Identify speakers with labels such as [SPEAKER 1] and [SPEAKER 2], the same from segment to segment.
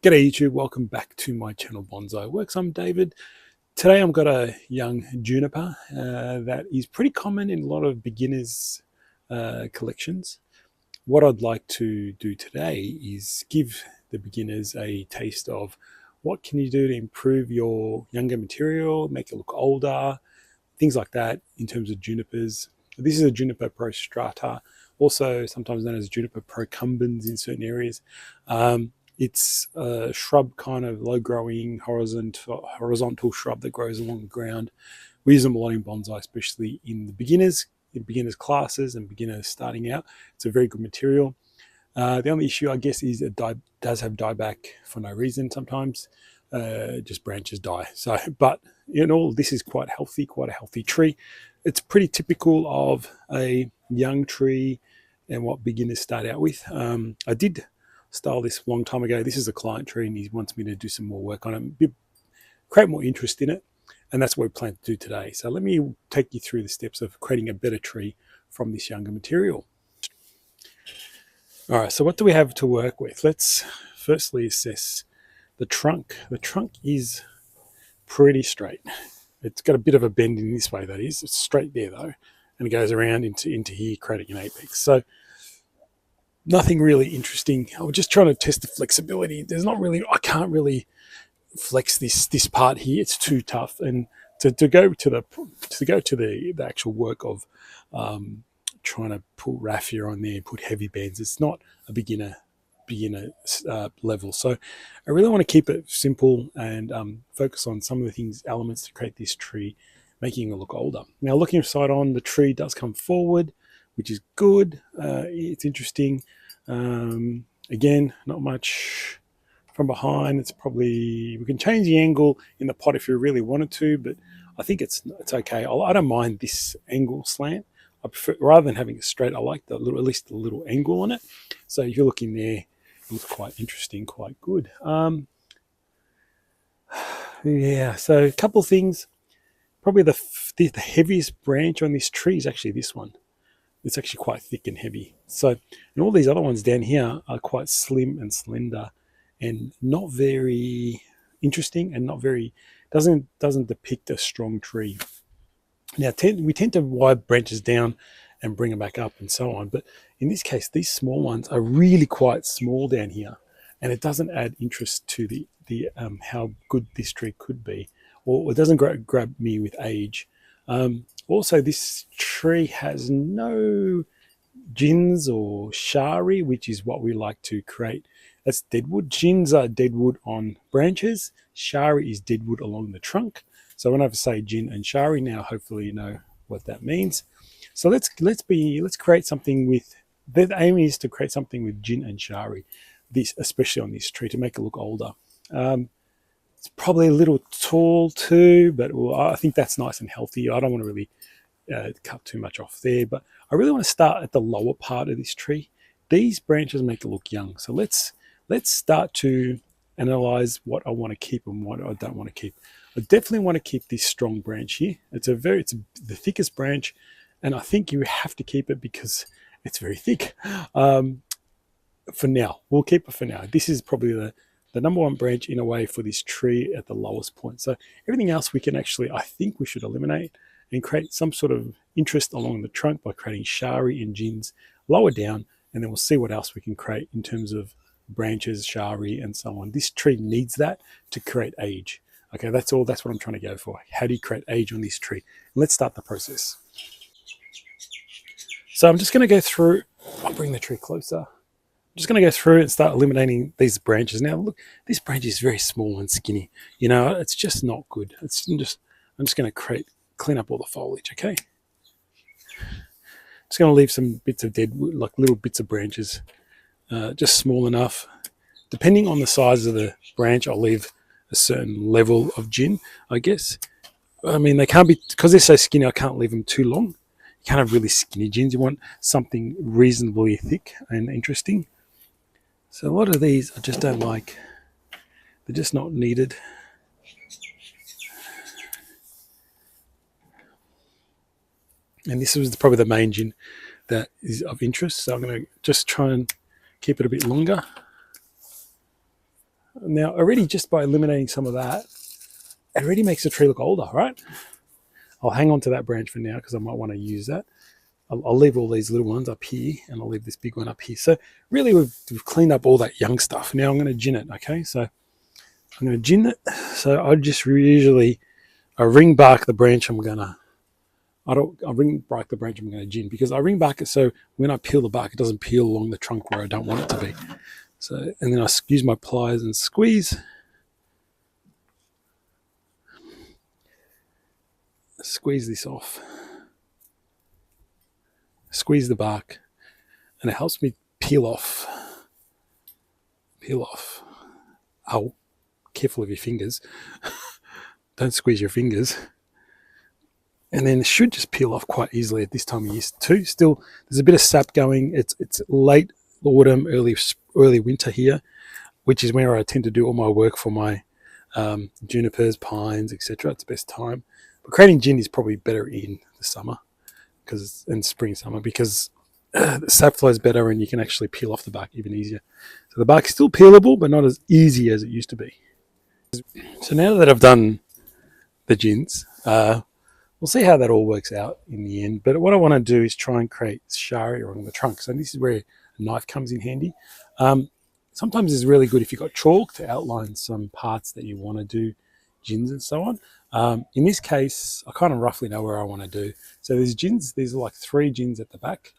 [SPEAKER 1] G'day YouTube, welcome back to my channel Bonsai Works. I'm David. Today I've got a young juniper that is pretty common in a lot of beginners collections. What I'd like to do today is give the beginners a taste of what can you do to improve your younger material, make it look older, things like that in terms of junipers. This is a Juniper prostrata, also sometimes known as Juniper procumbens in certain areas. It's a shrub, kind of low-growing, horizontal shrub that grows along the ground. We use them a lot in bonsai, especially in beginners classes and beginners starting out. It's a very good material. The only issue, I guess, is it does have dieback for no reason sometimes. Just branches die. So, but in all, this is quite a healthy tree. It's pretty typical of a young tree and what beginners start out with. I did style this a long time ago. This is a client tree and he wants me to do some more work on it, create more interest in it, and that's what we plan to do today. So let me take you through the steps of creating a better tree from this younger material. All right, so what do we have to work with? Let's firstly assess the trunk. The trunk is pretty straight. It's got a bit of a bend in this way, that is. It's straight there though, and it goes around into here, creating an apex. So nothing really interesting. I was just trying to test the flexibility. I can't really flex this part here. It's too tough. And to go to the actual work of trying to put raffia on there, put heavy bands, it's not a beginner level. So I really want to keep it simple and focus on some of the elements to create this tree, making it look older. Now, looking side on, the tree does come forward, which is good. It's interesting. Again, not much from behind. It's probably, we can change the angle in the pot if you really wanted to, but I think it's okay. I don't mind this angle slant. I prefer, rather than having it straight, I like at least a little angle on it. So if you're looking there, it looks quite interesting, quite good. Yeah, so a couple of things. Probably the heaviest branch on this tree is actually this one. It's actually quite thick and heavy. So, and all these other ones down here are quite slim and slender and not very interesting, and not very, doesn't depict a strong tree. Now, we tend to wire branches down and bring them back up and so on. But in this case, these small ones are really quite small down here, and it doesn't add interest to the how good this tree could be, or it doesn't grab me with age. Also, this tree has no gins or shari, which is what we like to create. That's deadwood. Gins are deadwood on branches. Shari is deadwood along the trunk. So when I say gin and shari, now hopefully you know what that means. So let's create something with, the aim is to create something with gin and shari, this especially on this tree, to make it look older. It's probably a little tall too, but I think that's nice and healthy. I don't want to really cut too much off there, but I really want to start at the lower part of this tree. These branches make it look young. So let's start to analyze what I want to keep and what I don't want to keep. I definitely want to keep this strong branch here. It's the thickest branch, and I think you have to keep it because it's very thick. For now, we'll keep it for now. This is probably the number one branch in a way for this tree at the lowest point. So everything else we can actually, I think we should eliminate and create some sort of interest along the trunk by creating shari and gins lower down, and then we'll see what else we can create in terms of branches, shari, and so on. This tree needs that to create age. Okay, that's what I'm trying to go for. How do you create age on this tree? Let's start the process. So I'm just going to go through, I'll bring the tree closer. I'm just going to go through and start eliminating these branches. Now, look, this branch is very small and skinny. You know, it's just not good. I'm just going to clean up all the foliage, okay? Just going to leave some bits of dead wood, like little bits of branches, just small enough. Depending on the size of the branch, I'll leave a certain level of gin, I guess. I mean, they can't be, because they're so skinny, I can't leave them too long. You can't have really skinny gins. You want something reasonably thick and interesting. So a lot of these I just don't like. They're just not needed. And this was probably the main gin that is of interest. So I'm going to just try and keep it a bit longer. Now, already just by eliminating some of that, it already makes the tree look older, right? I'll hang on to that branch for now because I might want to use that. I'll leave all these little ones up here, and I'll leave this big one up here. So really, we've cleaned up all that young stuff. Now I'm going to gin it, okay? So I'm going to gin it. So I just usually ring bark the branch I ring bark the branch I'm going to gin, because I ring bark it so when I peel the bark, it doesn't peel along the trunk where I don't want it to be. So, and then I use my pliers and squeeze this off. Squeeze the bark, and it helps me peel off. Oh, careful of your fingers. Don't squeeze your fingers. And then it should just peel off quite easily at this time of year too. Still, there's a bit of sap going. It's late autumn, early winter here, which is where I tend to do all my work for my junipers, pines, etc. It's the best time. But creating gin is probably better in the summer, in spring, summer, because the sap flows better and you can actually peel off the bark even easier. So the bark is still peelable, but not as easy as it used to be. So now that I've done the gins, we'll see how that all works out in the end. But what I want to do is try and create shari along the trunk. So this is where a knife comes in handy. Sometimes it's really good if you've got chalk to outline some parts that you want to do gins and so on. In this case, I kind of roughly know where I want to do. So there's gins, there's like 3 gins at the back,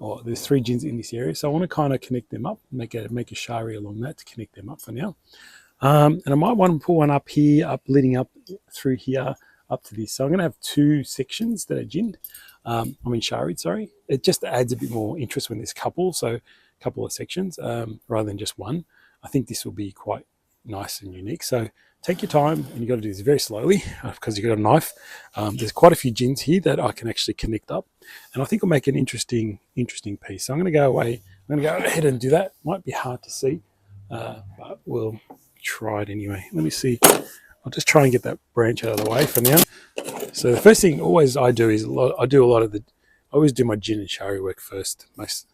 [SPEAKER 1] or there's 3 gins in this area. So I want to kind of connect them up, make a shari along that to connect them up for now. And I might want to pull one up here, leading up through here, up to this. So I'm going to have 2 sections that are ginned. Sharied, sorry. It just adds a bit more interest when there's a couple of sections, rather than just one. I think this will be quite nice and unique. So take your time, and you've got to do this very slowly because you've got a knife. There's quite a few gins here that I can actually connect up, and I think it'll make an interesting piece. So I'm going to go away. I'm going to go ahead and do that. Might be hard to see, but we'll try it anyway. Let me see. I'll just try and get that branch out of the way for now. So the first thing always I do is I always do my gin and shari work first.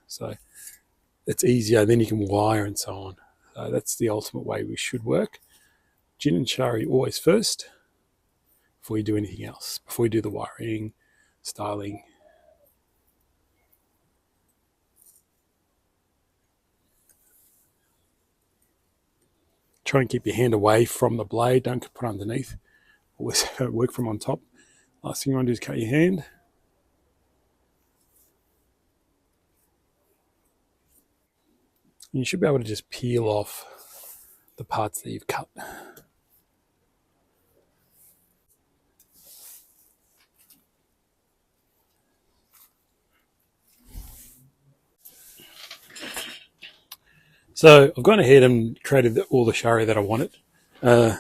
[SPEAKER 1] So it's easier. Then you can wire and so on. So that's the ultimate way we should work. Gin and shari always first before you do anything else. Before you do the wiring, styling. Try and keep your hand away from the blade. Don't put it underneath. Always work from on top. Last thing you want to do is cut your hand. And you should be able to just peel off the parts that you've cut. So I've gone ahead and created all the shari that I wanted.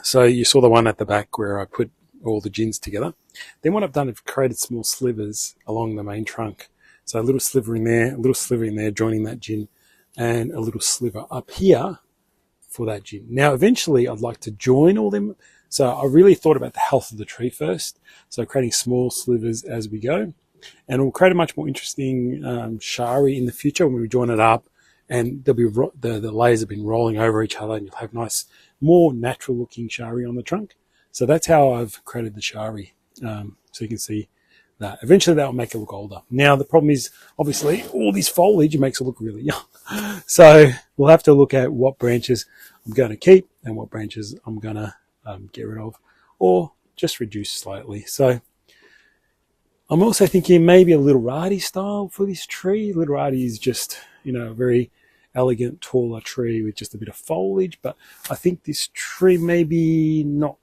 [SPEAKER 1] So you saw the one at the back where I put all the gins together. Then what I've done is created small slivers along the main trunk. So a little sliver in there, joining that gin, and a little sliver up here for that gin. Now, eventually I'd like to join all them. So I really thought about the health of the tree first. So creating small slivers as we go. And it will create a much more interesting shari in the future when we join it up. And there'll be the layers have been rolling over each other, and you'll have nice, more natural looking shari on the trunk. So that's how I've created the shari. So you can see that. Eventually that will make it look older. Now the problem is, obviously, all this foliage makes it look really young. So we'll have to look at what branches I'm going to keep and what branches I'm going to get rid of, or just reduce slightly. So I'm also thinking maybe a little ratty style for this tree. Little ratty is just, a very elegant, taller tree with just a bit of foliage. But I think this tree maybe not.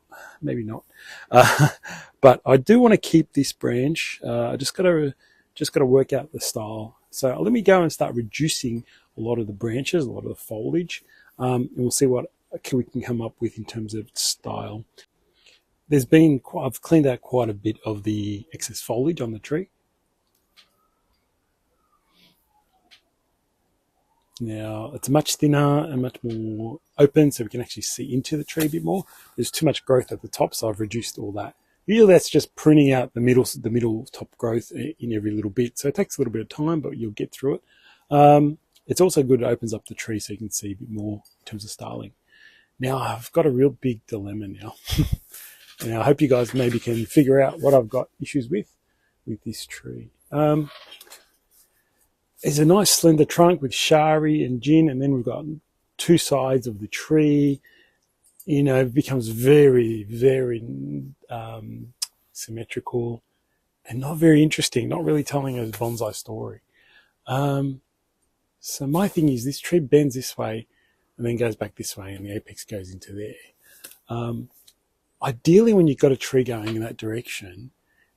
[SPEAKER 1] But I do want to keep this branch. I just got to work out the style. So let me go and start reducing a lot of the branches, a lot of the foliage, and we'll see what we can come up with in terms of style. I've cleaned out quite a bit of the excess foliage on the tree. Now it's much thinner and much more open, so we can actually see into the tree a bit more. There's too much growth at the top, so I've reduced all that. Usually that's just pruning out the middle top growth in every little bit. So it takes a little bit of time, but you'll get through it. It's also good, it opens up the tree so you can see a bit more in terms of styling. Now I've got a real big dilemma now. And I hope you guys maybe can figure out what I've got issues with this tree. It's a nice slender trunk with shari and gin, and then we've got two sides of the tree. You know, it becomes very, very symmetrical and not very interesting, not really telling a bonsai story. So my thing is, this tree bends this way and then goes back this way, and the apex goes into there. Ideally, when you've got a tree going in that direction,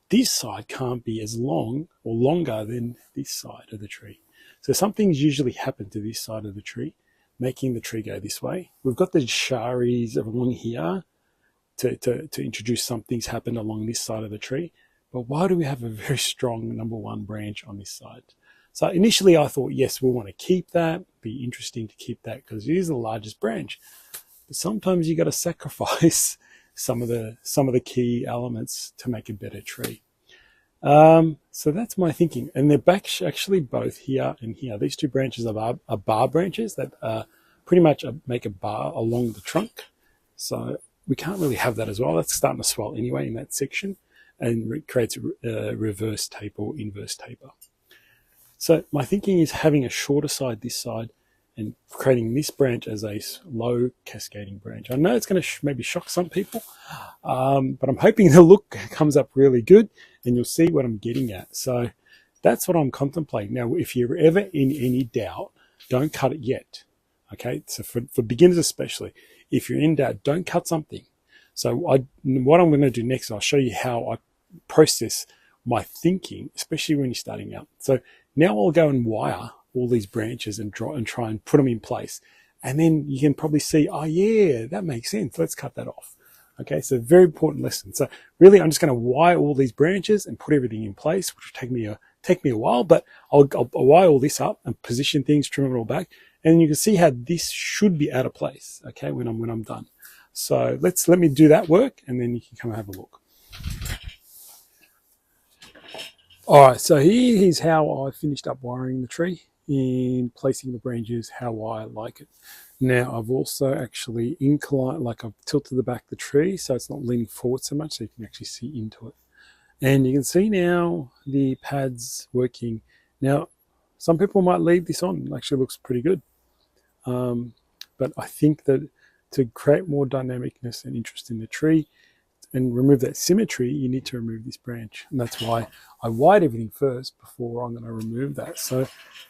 [SPEAKER 1] this side can't be as long or longer than this side of the tree. So some things usually happen to this side of the tree, making the tree go this way. We've got the sharis along here to introduce some things happen along this side of the tree. But why do we have a very strong number one branch on this side? So initially I thought, yes, we want to keep that. Be interesting to keep that because it is the largest branch. But sometimes you got to sacrifice some of the key elements to make a better tree. So that's my thinking. And they're back actually both here and here. These two branches are bar branches that pretty much make a bar along the trunk. So we can't really have that as well. That's starting to swell anyway in that section, and it creates a reverse taper or inverse taper. So my thinking is having a shorter side this side and creating this branch as a low cascading branch. I know it's going to maybe shock some people, but I'm hoping the look comes up really good and you'll see what I'm getting at. So that's what I'm contemplating. Now, if you're ever in any doubt, don't cut it yet. Okay, so for beginners especially, if you're in doubt, don't cut something. So what I'm going to do next, I'll show you how I process my thinking, especially when you're starting out. So now I'll go and wire all these branches and try and put them in place. And then you can probably see, oh yeah, that makes sense. Let's cut that off. Okay, so very important lesson. So really, I'm just going to wire all these branches and put everything in place, which will take me a while, but I'll wire all this up and position things, trim it all back. And you can see how this should be out of place, okay, when I'm done. So let me do that work and then you can come and have a look. All right, so here's how I finished up wiring the tree in placing the branches how I like it. Now I've also actually inclined, like I've tilted the back of the tree so it's not leaning forward so much so you can actually see into it. And you can see now the pads working. Now, some people might leave this on, it actually looks pretty good. But I think that to create more dynamicness and interest in the tree and remove that symmetry, you need to remove this branch. And that's why I wired everything first before I'm going to remove that. So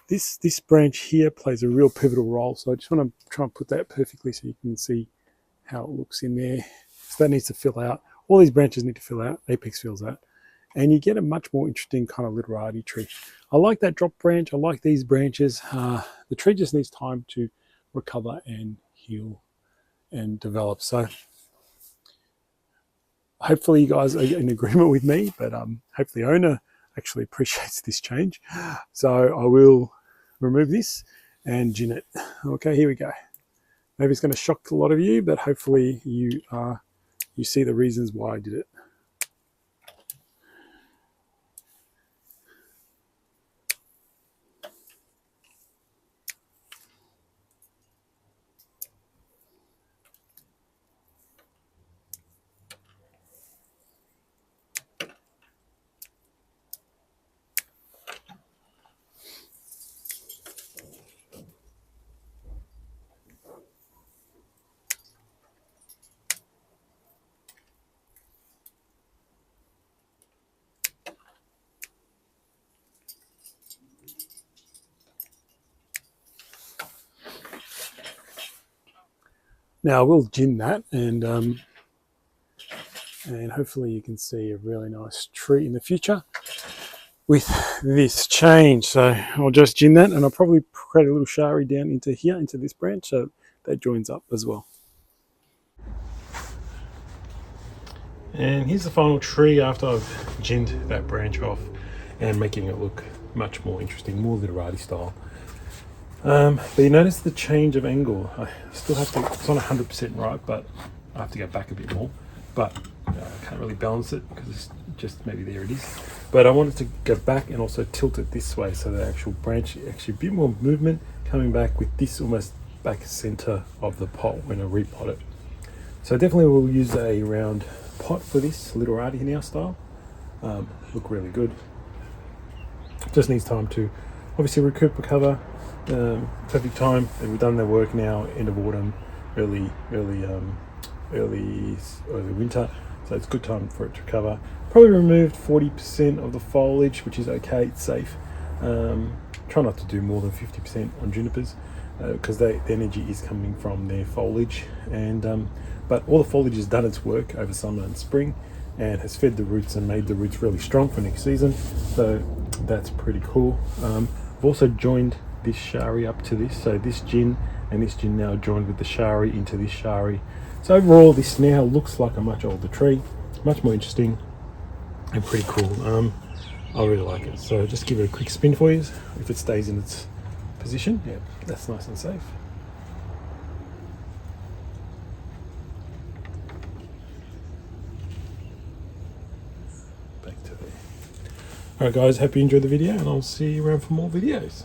[SPEAKER 1] this branch here plays a real pivotal role. So I just want to try and put that perfectly so you can see how it looks in there. So that needs to fill out. All these branches need to fill out. Apex fills out. And you get a much more interesting kind of literati tree. I like that drop branch. I like these branches. The tree just needs time to recover and heal and develop. So hopefully you guys are in agreement with me, but hopefully the owner actually appreciates this change. So I will remove this and gin it. Okay, here we go. Maybe it's going to shock a lot of you, but hopefully you see the reasons why I did it. Now I will gin that and hopefully you can see a really nice tree in the future with this change. So I'll just gin that and I'll probably create a little shari down into here, into this branch, so that joins up as well. And here's the final tree after I've ginned that branch off and making it look much more interesting, more literati style. But you notice the change of angle. I still have to, it's not 100% right, but I have to go back a bit more. But I can't really balance it because it's just maybe there it is. But I wanted to go back and also tilt it this way so the actual branch, actually a bit more movement coming back with this almost back center of the pot when I repot it. So definitely we'll use a round pot for this little arty now style. Look really good. Just needs time to obviously recoup, recover. Perfect time, and we've done the work now. End of autumn, early winter, so it's a good time for it to recover. Probably removed 40% of the foliage, which is okay. It's safe. Try not to do more than 50% on junipers, because the energy is coming from their foliage, and but all the foliage has done its work over summer and spring and has fed the roots and made the roots really strong for next season, so that's pretty cool. I've also joined this shari up to this, so this gin and this gin now joined with the shari into this shari. So overall this now looks like a much older tree, much more interesting and pretty cool. I really like it. So just give it a quick spin for you. If it stays in its position, yeah, that's nice and safe. Back to there. Alright guys, hope you enjoyed the video, and I'll see you around for more videos.